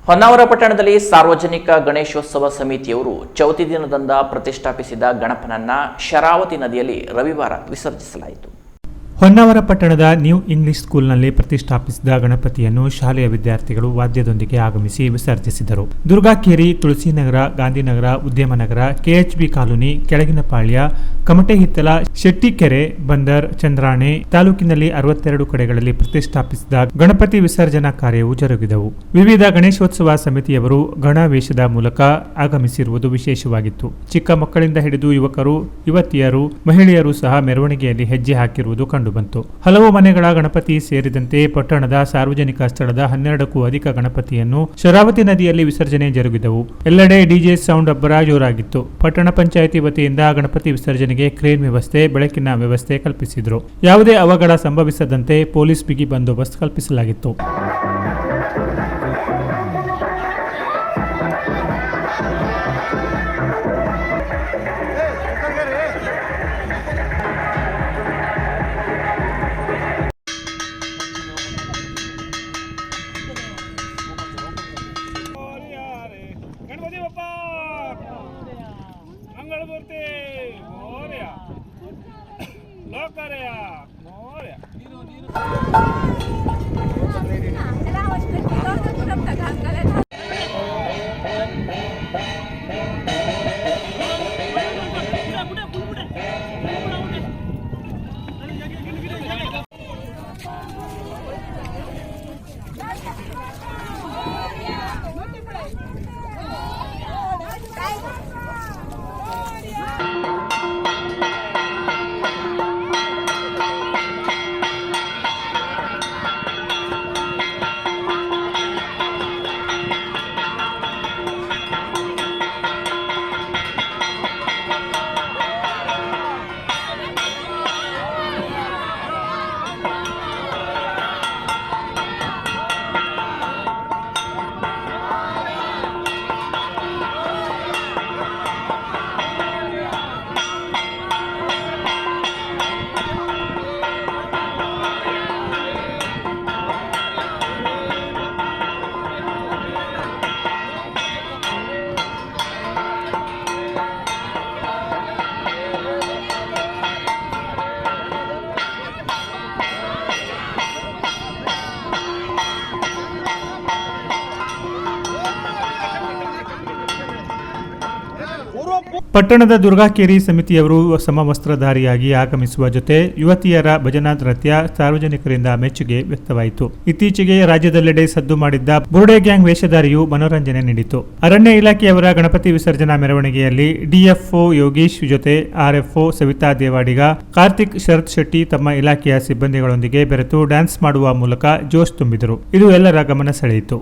ಹೊನ್ನಾವರ ಪಟ್ಟಣದಲ್ಲಿ ಸಾರ್ವಜನಿಕ ಗಣೇಶೋತ್ಸವ ಸಮಿತಿಯವರು ಚೌತಿ ದಿನದಂದು ಪ್ರತಿಷ್ಠಾಪಿಸಿದ ಗಣಪನನ್ನ ಶರಾವತಿ ನದಿಯಲ್ಲಿ ರವಿವಾರ ವಿಸರ್ಜಿಸಲಾಯಿತು. ಹೊನ್ನಾವರ ಪಟ್ಟಣದ ನ್ಯೂ ಇಂಗ್ಲಿಷ್ ಸ್ಕೂಲ್ನಲ್ಲಿ ಪ್ರತಿಷ್ಠಾಪಿಸಿದ ಗಣಪತಿಯನ್ನು ಶಾಲೆಯ ವಿದ್ಯಾರ್ಥಿಗಳು ವಾದ್ಯದೊಂದಿಗೆ ಆಗಮಿಸಿ ವಿಸರ್ಜಿಸಿದರು. ದುರ್ಗಾಕೇರಿ, ತುಳಸಿನಗರ, ಗಾಂಧಿನಗರ, ಉದ್ಯಮನಗರ, ಕೆಎಚ್ಬಿ ಕಾಲೋನಿ, ಕೆಳಗಿನಪಾಳ್ಯ, ಕಮಟೆಹಿತ್ತಲ, ಶೆಟ್ಟಿಕೆರೆ, ಬಂದರ್, ಚಂದ್ರಾಣೆ ತಾಲೂಕಿನಲ್ಲಿ 62 ಕಡೆಗಳಲ್ಲಿ ಪ್ರತಿಷ್ಠಾಪಿಸಿದ ಗಣಪತಿ ವಿಸರ್ಜನಾ ಕಾರ್ಯವು ಜರುಗಿದವು. ವಿವಿಧ ಗಣೇಶೋತ್ಸವ ಸಮಿತಿಯವರು ಗಣವೇಷದ ಮೂಲಕ ಆಗಮಿಸಿರುವುದು ವಿಶೇಷವಾಗಿತ್ತು. ಚಿಕ್ಕ ಮಕ್ಕಳಿಂದ ಹಿಡಿದು ಯುವಕರು, ಯುವತಿಯರು, ಮಹಿಳೆಯರು ಸಹ ಮೆರವಣಿಗೆಯಲ್ಲಿ ಹೆಜ್ಜೆ ಹಾಕಿರುವುದು ಕಂಡುಬಂತು. ಹಲವು ಮನೆಗಳ ಗಣಪತಿ ಸೇರಿದಂತೆ ಪಟ್ಟಣದ ಸಾರ್ವಜನಿಕ ಸ್ಥಳದ 12ಕ್ಕೂ ಅಧಿಕ ಗಣಪತಿಯನ್ನು ಶರಾವತಿ ನದಿಯಲ್ಲಿ ವಿಸರ್ಜನೆ ಜರುಗಿದವು. ಎಲ್ಲೆಡೆ ಡಿಜೆ ಸೌಂಡ್ ಅಬ್ಬರ ಜೋರಾಗಿತ್ತು. ಪಟ್ಟಣ ಪಂಚಾಯಿತಿ ವತಿಯಿಂದ ಗಣಪತಿ ವಿಸರ್ಜನೆಗೆ ಕ್ರೇನ್ ವ್ಯವಸ್ಥೆ, ಬೆಳಕಿನ ವ್ಯವಸ್ಥೆ ಕಲ್ಪಿಸಿದ್ರು. ಯಾವುದೇ ಅವಘಡ ಸಂಭವಿಸದಂತೆ ಪೊಲೀಸ್ ಬಿಗಿ ಬಂದೋಬಸ್ತ್ ಕಲ್ಪಿಸಲಾಗಿತ್ತು. ಮಂಗಳಮೂರ್ತಿ ಮೋರ್ಯ ಲೋಕರ್ಯ ಮೋರ್ಯ ಪಟ್ಟಣದ ದುರ್ಗಾಕೇರಿ ಸಮಿತಿಯವರು ಸಮವಸ್ತ್ರಧಾರಿಯಾಗಿ ಆಗಮಿಸುವ ಜೊತೆ ಯುವತಿಯರ ಭಜನಾ ನೃತ್ಯ ಸಾರ್ವಜನಿಕರಿಂದ ಮೆಚ್ಚುಗೆ ವ್ಯಕ್ತವಾಯಿತು. ಇತ್ತೀಚೆಗೆ ರಾಜ್ಯದೆಲ್ಲೆಡೆ ಸದ್ದು ಮಾಡಿದ್ದ ಬುರುಡೆ ಗ್ಯಾಂಗ್ ವೇಷಧಾರಿಯು ಮನೋರಂಜನೆ ನೀಡಿತು. ಅರಣ್ಯ ಇಲಾಖೆಯವರ ಗಣಪತಿ ವಿಸರ್ಜನಾ ಮೆರವಣಿಗೆಯಲ್ಲಿ ಡಿಎಫ್ಒ ಯೋಗೀಶ್ ಜೊತೆ ಆರ್ಎಫ್ಒ ಸವಿತಾ ದೇವಾಡಿಗ, ಕಾರ್ತಿಕ್ ಶರತ್ ಶೆಟ್ಟಿ ತಮ್ಮ ಇಲಾಖೆಯ ಸಿಬ್ಬಂದಿಗಳೊಂದಿಗೆ ಬೆರೆತು ಡ್ಯಾನ್ಸ್ ಮಾಡುವ ಮೂಲಕ ಜೋಶ್ ತುಂಬಿದರು. ಇದು ಎಲ್ಲರ ಗಮನ ಸೆಳೆಯಿತು.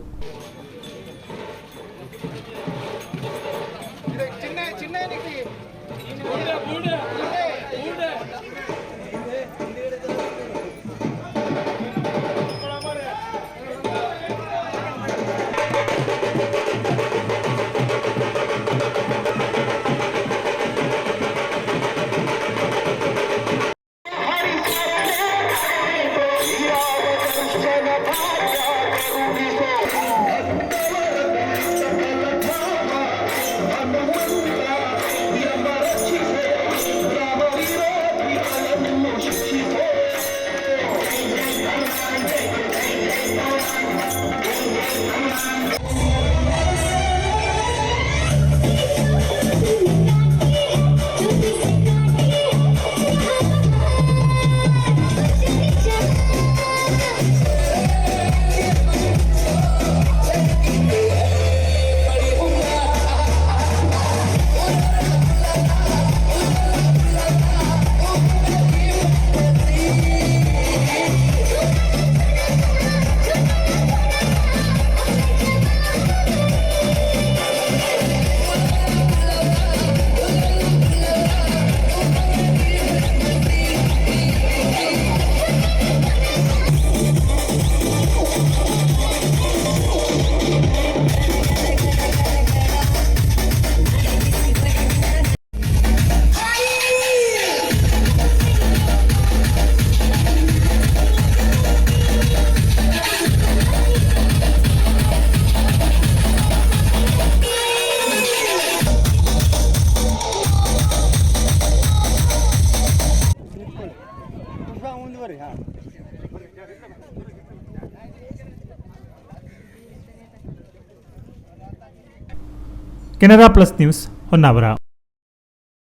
Canara plus news Honnavar.